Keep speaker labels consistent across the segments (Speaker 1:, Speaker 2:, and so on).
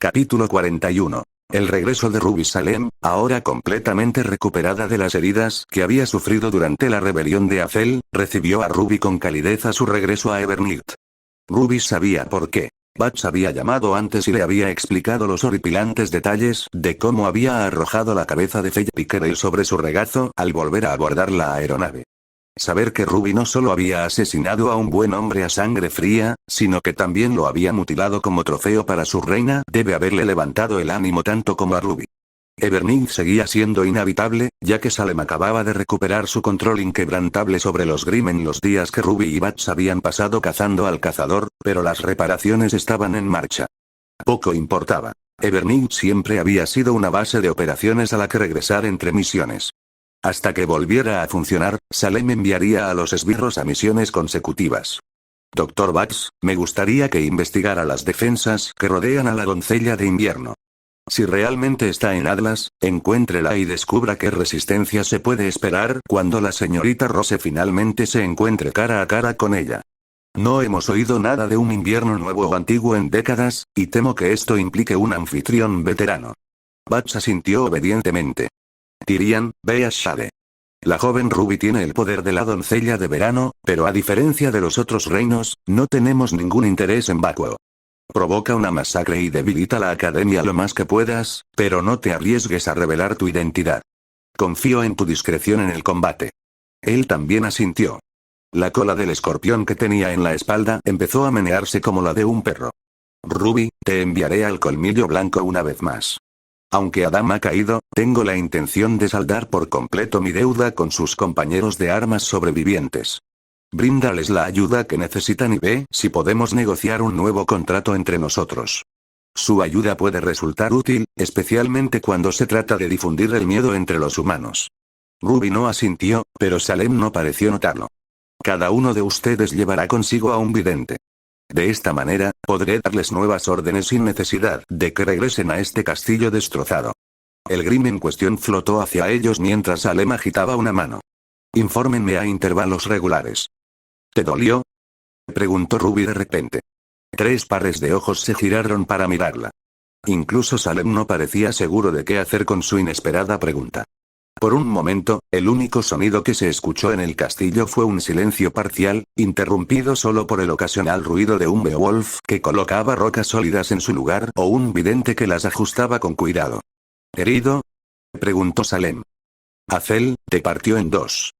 Speaker 1: Capítulo 41. El regreso de Ruby Salem, ahora completamente recuperada de las heridas que había sufrido durante la rebelión de Azel, recibió a Ruby con calidez a su regreso a Everneath. Ruby sabía por qué. Bats había llamado antes y le había explicado los horripilantes detalles de cómo había arrojado la cabeza de Felle Pickerel sobre su regazo al volver a abordar la aeronave. Saber que Ruby no solo había asesinado a un buen hombre a sangre fría, sino que también lo había mutilado como trofeo para su reina, debe haberle levantado el ánimo tanto como a Ruby. Everneath seguía siendo inhabitable, ya que Salem acababa de recuperar su control inquebrantable sobre los Grimm en los días que Ruby y Bats habían pasado cazando al cazador, pero las reparaciones estaban en marcha. Poco importaba. Everneath siempre había sido una base de operaciones a la que regresar entre misiones. Hasta que volviera a funcionar, Salem enviaría a los esbirros a misiones consecutivas. Dr. Bats, me gustaría que investigara las defensas que rodean a la doncella de invierno. Si realmente está en Atlas, encuéntrela y descubra qué resistencia se puede esperar cuando la señorita Rose finalmente se encuentre cara a cara con ella. No hemos oído nada de un invierno nuevo o antiguo en décadas, y temo que esto implique un anfitrión veterano. Bats asintió obedientemente. Tyrian, ve a Shade. La joven Ruby tiene el poder de la doncella de verano, pero a diferencia de los otros reinos, no tenemos ningún interés en Baquo. Provoca una masacre y debilita la academia lo más que puedas, pero no te arriesgues a revelar tu identidad. Confío en tu discreción en el combate. Él también asintió. La cola del escorpión que tenía en la espalda empezó a menearse como la de un perro. Ruby, te enviaré al colmillo blanco una vez más. Aunque Adam ha caído, tengo la intención de saldar por completo mi deuda con sus compañeros de armas sobrevivientes. Bríndales la ayuda que necesitan y ve si podemos negociar un nuevo contrato entre nosotros. Su ayuda puede resultar útil, especialmente cuando se trata de difundir el miedo entre los humanos. Ruby no asintió, pero Salem no pareció notarlo. Cada uno de ustedes llevará consigo a un vidente. De esta manera, podré darles nuevas órdenes sin necesidad de que regresen a este castillo destrozado. El Grimm en cuestión flotó hacia ellos mientras Salem agitaba una mano. Infórmenme a intervalos regulares. ¿Te dolió?, preguntó Ruby de repente. 3 pares de ojos se giraron para mirarla. Incluso Salem no parecía seguro de qué hacer con su inesperada pregunta. Por un momento, el único sonido que se escuchó en el castillo fue un silencio parcial, interrumpido solo por el ocasional ruido de un Beowulf que colocaba rocas sólidas en su lugar o un vidente que las ajustaba con cuidado. ¿Herido?, preguntó Salem. Azel te partió en 2.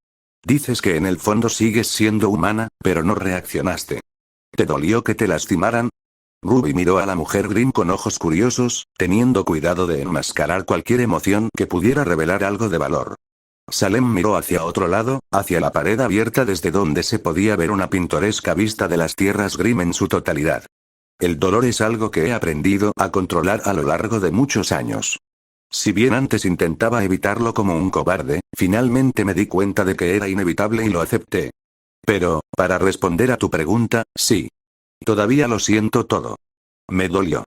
Speaker 1: Dices que en el fondo sigues siendo humana, pero no reaccionaste. ¿Te dolió que te lastimaran? Ruby miró a la mujer Grimm con ojos curiosos, teniendo cuidado de enmascarar cualquier emoción que pudiera revelar algo de valor. Salem miró hacia otro lado, hacia la pared abierta desde donde se podía ver una pintoresca vista de las tierras Grimm en su totalidad. El dolor es algo que he aprendido a controlar a lo largo de muchos años. Si bien antes intentaba evitarlo como un cobarde, finalmente me di cuenta de que era inevitable y lo acepté. Pero, para responder a tu pregunta, sí. Todavía lo siento todo. Me dolió.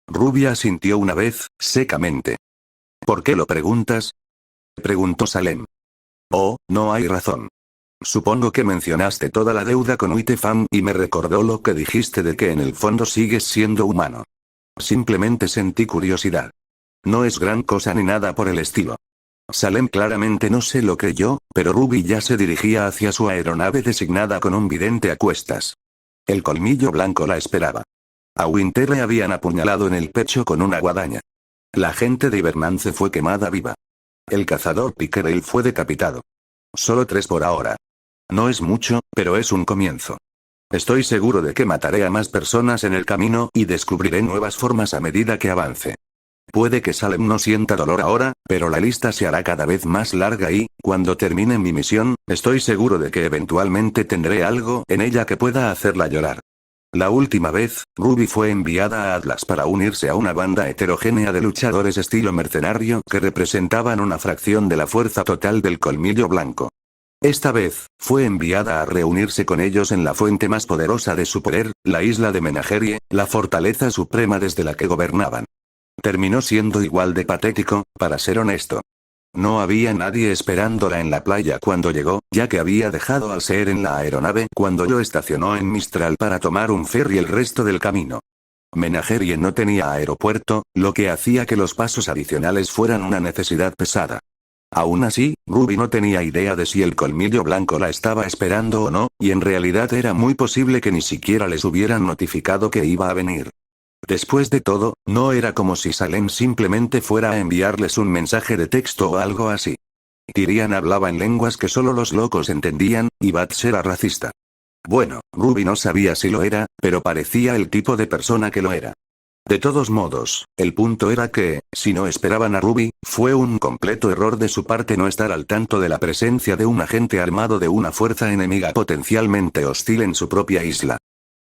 Speaker 1: Ruby asintió una vez, secamente. ¿Por qué lo preguntas?, preguntó Salem. Oh, no hay razón. Supongo que mencionaste toda la deuda con Uitefam y me recordó lo que dijiste de que en el fondo sigues siendo humano. Simplemente sentí curiosidad. No es gran cosa ni nada por el estilo. Salem claramente no se lo creyó, pero Ruby ya se dirigía hacia su aeronave designada con un vidente a cuestas. El colmillo blanco la esperaba. A Winter le habían apuñalado en el pecho con una guadaña. La gente de Hibernance fue quemada viva. El cazador Pickerel fue decapitado. Solo 3 por ahora. No es mucho, pero es un comienzo. Estoy seguro de que mataré a más personas en el camino y descubriré nuevas formas a medida que avance. Puede que Salem no sienta dolor ahora, pero la lista se hará cada vez más larga y, cuando termine mi misión, estoy seguro de que eventualmente tendré algo en ella que pueda hacerla llorar. La última vez, Ruby fue enviada a Atlas para unirse a una banda heterogénea de luchadores estilo mercenario que representaban una fracción de la fuerza total del colmillo blanco. Esta vez, fue enviada a reunirse con ellos en la fuente más poderosa de su poder, la isla de Menagerie, la fortaleza suprema desde la que gobernaban. Terminó siendo igual de patético, para ser honesto. No había nadie esperándola en la playa cuando llegó, ya que había dejado al ser en la aeronave cuando lo estacionó en Mistral para tomar un ferry el resto del camino. Menagerie no tenía aeropuerto, lo que hacía que los pasos adicionales fueran una necesidad pesada. Aún así, Ruby no tenía idea de si el colmillo blanco la estaba esperando o no, y en realidad era muy posible que ni siquiera les hubieran notificado que iba a venir. Después de todo, no era como si Salem simplemente fuera a enviarles un mensaje de texto o algo así. Tyrian hablaba en lenguas que solo los locos entendían, y Bats era racista. Bueno, Ruby no sabía si lo era, pero parecía el tipo de persona que lo era. De todos modos, el punto era que, si no esperaban a Ruby, fue un completo error de su parte no estar al tanto de la presencia de un agente armado de una fuerza enemiga potencialmente hostil en su propia isla.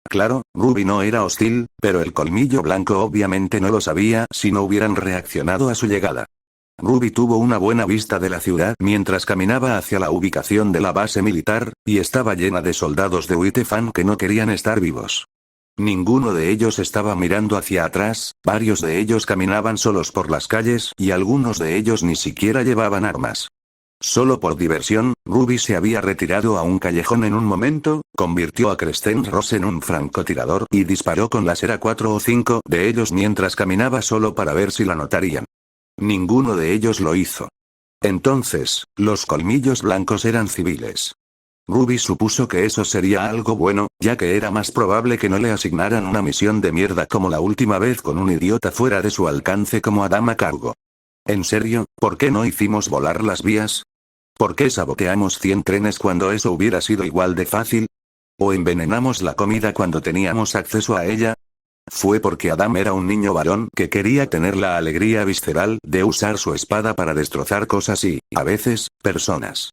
Speaker 1: Claro, Ruby no era hostil, pero el colmillo blanco obviamente no lo sabía si no hubieran reaccionado a su llegada. Ruby tuvo una buena vista de la ciudad mientras caminaba hacia la ubicación de la base militar, y estaba llena de soldados de Whitefang que no querían estar vivos. Ninguno de ellos estaba mirando hacia atrás, varios de ellos caminaban solos por las calles y algunos de ellos ni siquiera llevaban armas. Solo por diversión, Ruby se había retirado a un callejón en un momento, convirtió a Crescent Ross en un francotirador y disparó con láser a 4 o 5 de ellos mientras caminaba solo para ver si la notarían. Ninguno de ellos lo hizo. Entonces, los colmillos blancos eran civiles. Ruby supuso que eso sería algo bueno, ya que era más probable que no le asignaran una misión de mierda como la última vez con un idiota fuera de su alcance como Adam a cargo. ¿En serio, por qué no hicimos volar las vías? ¿Por qué saboteamos 100 trenes cuando eso hubiera sido igual de fácil? ¿O envenenamos la comida cuando teníamos acceso a ella? Fue porque Adam era un niño varón que quería tener la alegría visceral de usar su espada para destrozar cosas y, a veces, personas.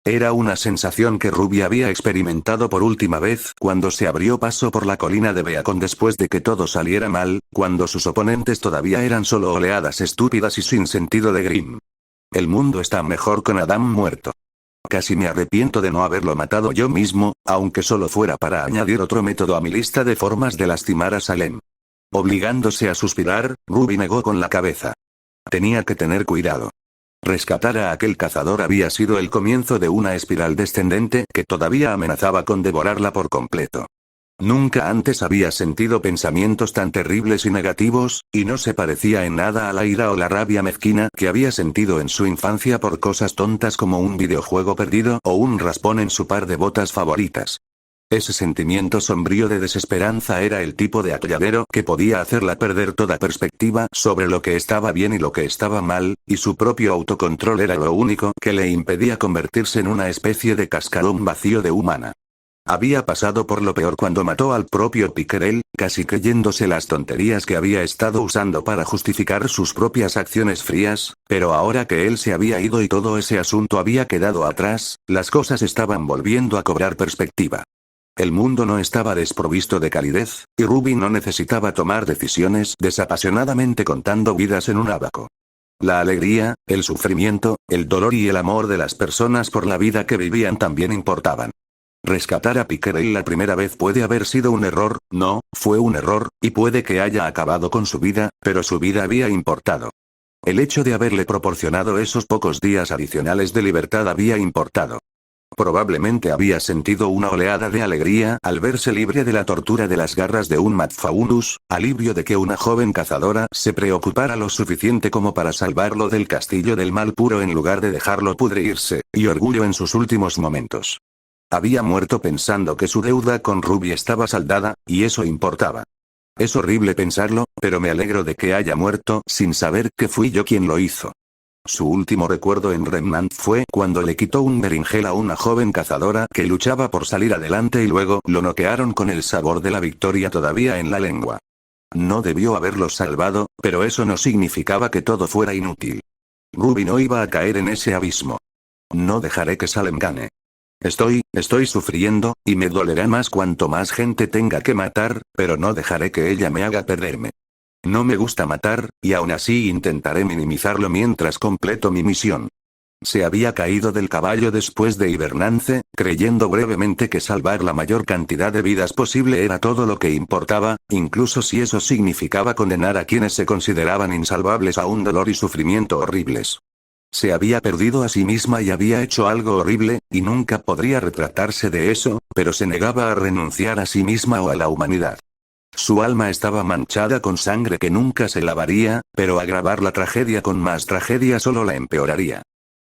Speaker 1: Era una sensación que Ruby había experimentado por última vez cuando se abrió paso por la colina de Beacon después de que todo saliera mal, cuando sus oponentes todavía eran solo oleadas estúpidas y sin sentido de Grimm. El mundo está mejor con Adam muerto. Casi me arrepiento de no haberlo matado yo mismo, aunque solo fuera para añadir otro método a mi lista de formas de lastimar a Salem. Obligándose a suspirar, Ruby negó con la cabeza. Tenía que tener cuidado. Rescatar a aquel cazador había sido el comienzo de una espiral descendente que todavía amenazaba con devorarla por completo. Nunca antes había sentido pensamientos tan terribles y negativos, y no se parecía en nada a la ira o la rabia mezquina que había sentido en su infancia por cosas tontas como un videojuego perdido o un raspón en su par de botas favoritas. Ese sentimiento sombrío de desesperanza era el tipo de atolladero que podía hacerla perder toda perspectiva sobre lo que estaba bien y lo que estaba mal, y su propio autocontrol era lo único que le impedía convertirse en una especie de cascarón vacío de humana. Había pasado por lo peor cuando mató al propio Pickerel, casi creyéndose las tonterías que había estado usando para justificar sus propias acciones frías, pero ahora que él se había ido y todo ese asunto había quedado atrás, las cosas estaban volviendo a cobrar perspectiva. El mundo no estaba desprovisto de calidez, y Ruby no necesitaba tomar decisiones desapasionadamente contando vidas en un abaco. La alegría, el sufrimiento, el dolor y el amor de las personas por la vida que vivían también importaban. Rescatar a Pickerel la primera vez puede haber sido un error, no, fue un error, y puede que haya acabado con su vida, pero su vida había importado. El hecho de haberle proporcionado esos pocos días adicionales de libertad había importado. Probablemente había sentido una oleada de alegría al verse libre de la tortura de las garras de un Madfaunus, alivio de que una joven cazadora se preocupara lo suficiente como para salvarlo del castillo del mal puro en lugar de dejarlo pudrirse, y orgullo en sus últimos momentos. Había muerto pensando que su deuda con Ruby estaba saldada, y eso importaba. Es horrible pensarlo, pero me alegro de que haya muerto sin saber que fui yo quien lo hizo. Su último recuerdo en Remnant fue cuando le quitó un beringel a una joven cazadora que luchaba por salir adelante y luego lo noquearon con el sabor de la victoria todavía en la lengua. No debió haberlo salvado, pero eso no significaba que todo fuera inútil. Ruby no iba a caer en ese abismo. No dejaré que Salem gane. Estoy sufriendo, y me dolerá más cuanto más gente tenga que matar, pero no dejaré que ella me haga perderme. No me gusta matar, y aún así intentaré minimizarlo mientras completo mi misión. Se había caído del caballo después de Hibernance, creyendo brevemente que salvar la mayor cantidad de vidas posible era todo lo que importaba, incluso si eso significaba condenar a quienes se consideraban insalvables a un dolor y sufrimiento horribles. Se había perdido a sí misma y había hecho algo horrible, y nunca podría retratarse de eso, pero se negaba a renunciar a sí misma o a la humanidad. Su alma estaba manchada con sangre que nunca se lavaría, pero agravar la tragedia con más tragedia solo la empeoraría.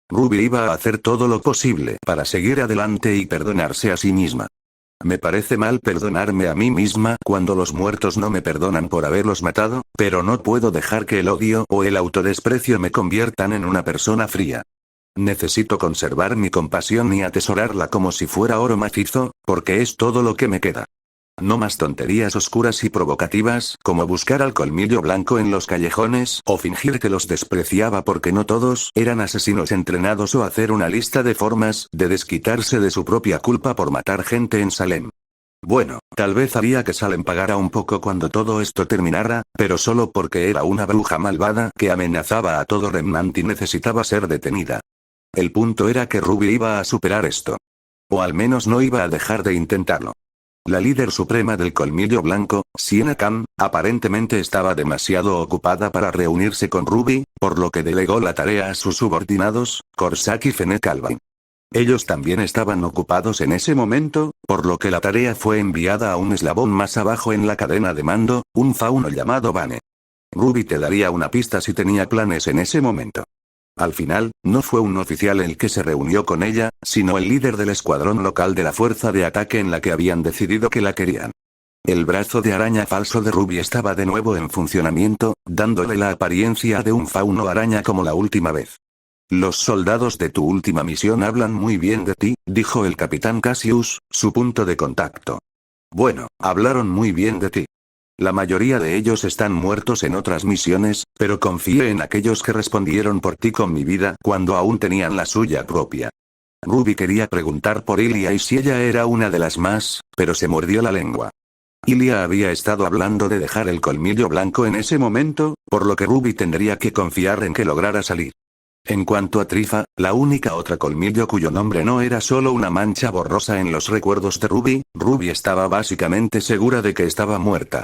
Speaker 1: Ruby iba a hacer todo lo posible para seguir adelante y perdonarse a sí misma. Me parece mal perdonarme a mí misma cuando los muertos no me perdonan por haberlos matado, pero no puedo dejar que el odio o el autodesprecio me conviertan en una persona fría. Necesito conservar mi compasión y atesorarla como si fuera oro macizo, porque es todo lo que me queda. No más tonterías oscuras y provocativas, como buscar al colmillo blanco en los callejones, o fingir que los despreciaba porque no todos eran asesinos entrenados, o hacer una lista de formas de desquitarse de su propia culpa por matar gente en Salem. Bueno, tal vez haría que Salem pagara un poco cuando todo esto terminara, pero solo porque era una bruja malvada que amenazaba a todo Remnant y necesitaba ser detenida. El punto era que Ruby iba a superar esto. O al menos no iba a dejar de intentarlo. La líder suprema del colmillo blanco, Sienna Khan, aparentemente estaba demasiado ocupada para reunirse con Ruby, por lo que delegó la tarea a sus subordinados, Corsac y Fennec Alvin. Ellos también estaban ocupados en ese momento, por lo que la tarea fue enviada a un eslabón más abajo en la cadena de mando, un fauno llamado Vane. Ruby te daría una pista si tenía planes en ese momento. Al final, no fue un oficial el que se reunió con ella, sino el líder del escuadrón local de la fuerza de ataque en la que habían decidido que la querían. El brazo de araña falso de Ruby estaba de nuevo en funcionamiento, dándole la apariencia de un fauno araña como la última vez. Los soldados de tu última misión hablan muy bien de ti, dijo el capitán Cassius, su punto de contacto. Bueno, hablaron muy bien de ti. La mayoría de ellos están muertos en otras misiones, pero confié en aquellos que respondieron por ti con mi vida cuando aún tenían la suya propia. Ruby quería preguntar por Ilia y si ella era una de las más, pero se mordió la lengua. Ilia había estado hablando de dejar el colmillo blanco en ese momento, por lo que Ruby tendría que confiar en que lograra salir. En cuanto a Trifa, la única otra colmillo cuyo nombre no era solo una mancha borrosa en los recuerdos de Ruby, Ruby estaba básicamente segura de que estaba muerta.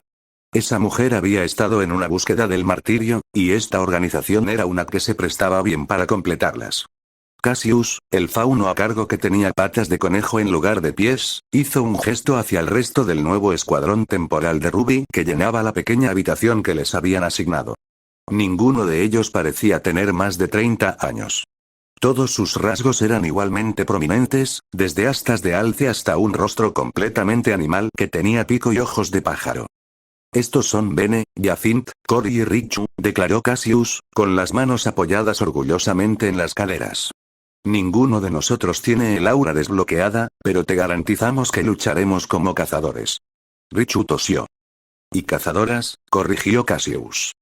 Speaker 1: Esa mujer había estado en una búsqueda del martirio, y esta organización era una que se prestaba bien para completarlas. Cassius, el fauno a cargo que tenía patas de conejo en lugar de pies, hizo un gesto hacia el resto del nuevo escuadrón temporal de Ruby que llenaba la pequeña habitación que les habían asignado. Ninguno de ellos parecía tener más de 30 años. Todos sus rasgos eran igualmente prominentes, desde astas de alce hasta un rostro completamente animal que tenía pico y ojos de pájaro. Estos son Bene, Jacint, Cory y Richu, declaró Cassius, con las manos apoyadas orgullosamente en las caderas. Ninguno de nosotros tiene el aura desbloqueada, pero te garantizamos que lucharemos como cazadores. Richu tosió. ¿Y cazadoras?, corrigió Cassius.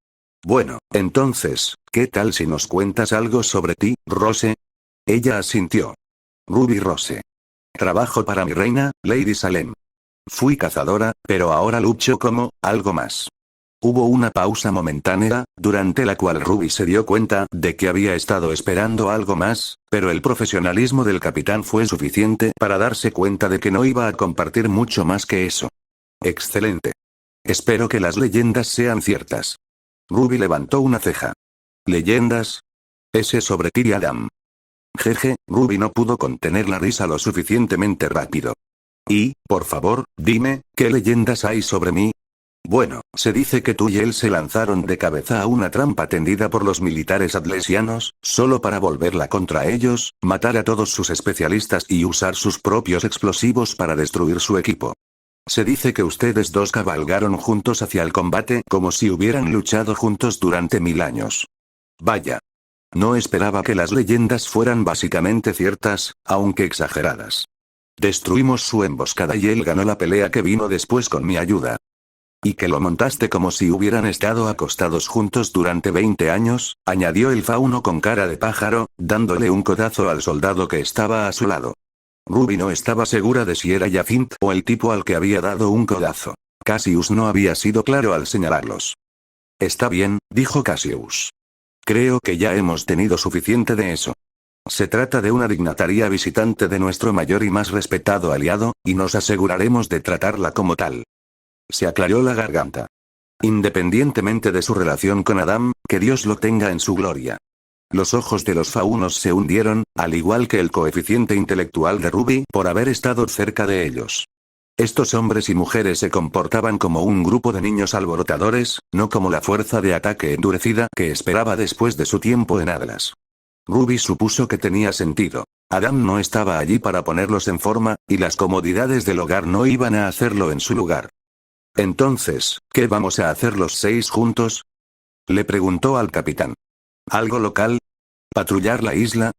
Speaker 1: Bueno, entonces, ¿qué tal si nos cuentas algo sobre ti, Rose? Ella asintió. Ruby Rose. Trabajo para mi reina, Lady Salem. Fui cazadora, pero ahora lucho como algo más. Hubo una pausa momentánea, durante la cual Ruby se dio cuenta de que había estado esperando algo más, pero el profesionalismo del capitán fue suficiente para darse cuenta de que no iba a compartir mucho más que eso. Excelente. Espero que las leyendas sean ciertas. Ruby levantó una ceja. ¿Leyendas? Ese sobre Tiri Adam. Jeje, Ruby no pudo contener la risa lo suficientemente rápido. Y, por favor, dime, ¿qué leyendas hay sobre mí? Bueno, se dice que tú y él se lanzaron de cabeza a una trampa tendida por los militares atlesianos, solo para volverla contra ellos, matar a todos sus especialistas y usar sus propios explosivos para destruir su equipo. Se dice que ustedes dos cabalgaron juntos hacia el combate como si hubieran luchado juntos durante 1000 años. Vaya. No esperaba que las leyendas fueran básicamente ciertas, aunque exageradas. Destruimos su emboscada y él ganó la pelea que vino después con mi ayuda. Y que lo montaste como si hubieran estado acostados juntos durante 20 años, añadió el fauno con cara de pájaro, dándole un codazo al soldado que estaba a su lado. Ruby no estaba segura de si era Jacint o el tipo al que había dado un codazo. Cassius no había sido claro al señalarlos. Está bien, dijo Cassius. Creo que ya hemos tenido suficiente de eso. Se trata de una dignataria visitante de nuestro mayor y más respetado aliado, y nos aseguraremos de tratarla como tal. Se aclaró la garganta. Independientemente de su relación con Adam, que Dios lo tenga en su gloria. Los ojos de los faunos se hundieron, al igual que el coeficiente intelectual de Ruby por haber estado cerca de ellos. Estos hombres y mujeres se comportaban como un grupo de niños alborotadores, no como la fuerza de ataque endurecida que esperaba después de su tiempo en Atlas. Ruby supuso que tenía sentido. Adam no estaba allí para ponerlos en forma, y las comodidades del hogar no iban a hacerlo en su lugar. Entonces, ¿qué vamos a hacer los 6 juntos? Le preguntó al capitán. ¿Algo local? ¿Patrullar la isla?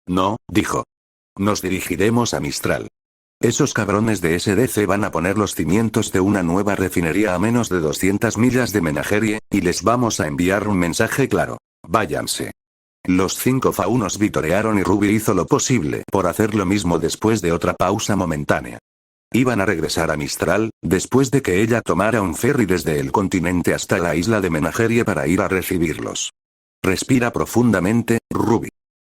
Speaker 1: No, dijo. Nos dirigiremos a Mistral. Esos cabrones de SDC van a poner los cimientos de una nueva refinería a menos de 200 millas de Menagerie, y les vamos a enviar un mensaje claro. Váyanse. Los 5 faunos vitorearon y Ruby hizo lo posible por hacer lo mismo después de otra pausa momentánea. Iban a regresar a Mistral, después de que ella tomara un ferry desde el continente hasta la isla de Menagerie para ir a recibirlos. Respira profundamente, Ruby.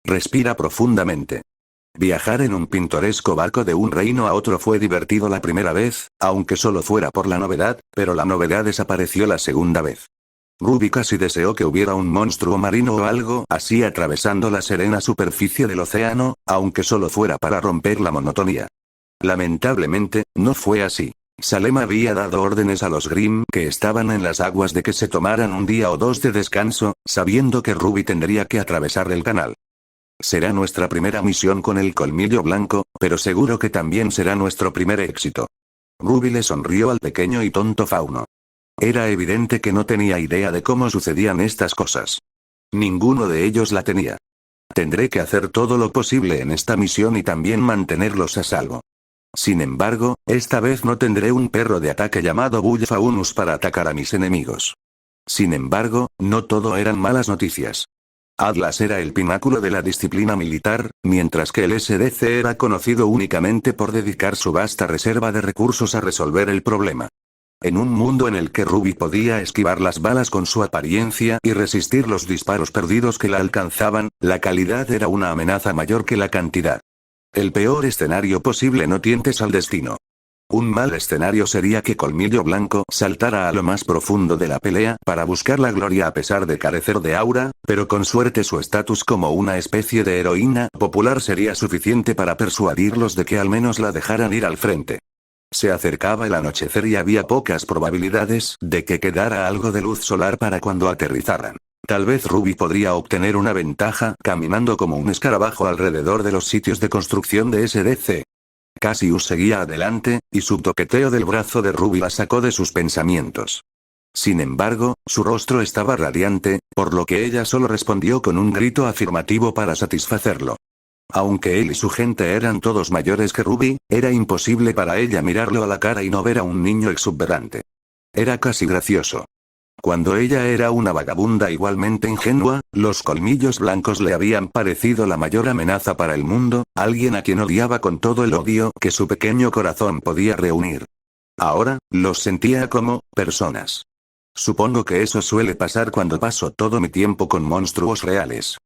Speaker 1: Respira profundamente. Viajar en un pintoresco barco de un reino a otro fue divertido la primera vez, aunque solo fuera por la novedad, pero la novedad desapareció la segunda vez. Ruby casi deseó que hubiera un monstruo marino o algo así atravesando la serena superficie del océano, aunque solo fuera para romper la monotonía. Lamentablemente, no fue así. Salem había dado órdenes a los Grimm que estaban en las aguas de que se tomaran un día o 2 de descanso, sabiendo que Ruby tendría que atravesar el canal. Será nuestra primera misión con el colmillo blanco, pero seguro que también será nuestro primer éxito. Ruby le sonrió al pequeño y tonto fauno. Era evidente que no tenía idea de cómo sucedían estas cosas. Ninguno de ellos la tenía. Tendré que hacer todo lo posible en esta misión y también mantenerlos a salvo. Sin embargo, esta vez no tendré un perro de ataque llamado Bull Faunus para atacar a mis enemigos. Sin embargo, no todo eran malas noticias. Atlas era el pináculo de la disciplina militar, mientras que el SDC era conocido únicamente por dedicar su vasta reserva de recursos a resolver el problema. En un mundo en el que Ruby podía esquivar las balas con su apariencia y resistir los disparos perdidos que la alcanzaban, la calidad era una amenaza mayor que la cantidad. El peor escenario posible: no tientes al destino. Un mal escenario sería que Colmillo Blanco saltara a lo más profundo de la pelea para buscar la gloria a pesar de carecer de aura, pero con suerte su estatus como una especie de heroína popular sería suficiente para persuadirlos de que al menos la dejaran ir al frente. Se acercaba el anochecer y había pocas probabilidades de que quedara algo de luz solar para cuando aterrizaran. Tal vez Ruby podría obtener una ventaja caminando como un escarabajo alrededor de los sitios de construcción de SDC. Cassius seguía adelante, y su toqueteo del brazo de Ruby la sacó de sus pensamientos. Sin embargo, su rostro estaba radiante, por lo que ella solo respondió con un grito afirmativo para satisfacerlo. Aunque él y su gente eran todos mayores que Ruby, era imposible para ella mirarlo a la cara y no ver a un niño exuberante. Era casi gracioso. Cuando ella era una vagabunda igualmente ingenua, los colmillos blancos le habían parecido la mayor amenaza para el mundo, alguien a quien odiaba con todo el odio que su pequeño corazón podía reunir. Ahora, los sentía como personas. Supongo que eso suele pasar cuando paso todo mi tiempo con monstruos reales.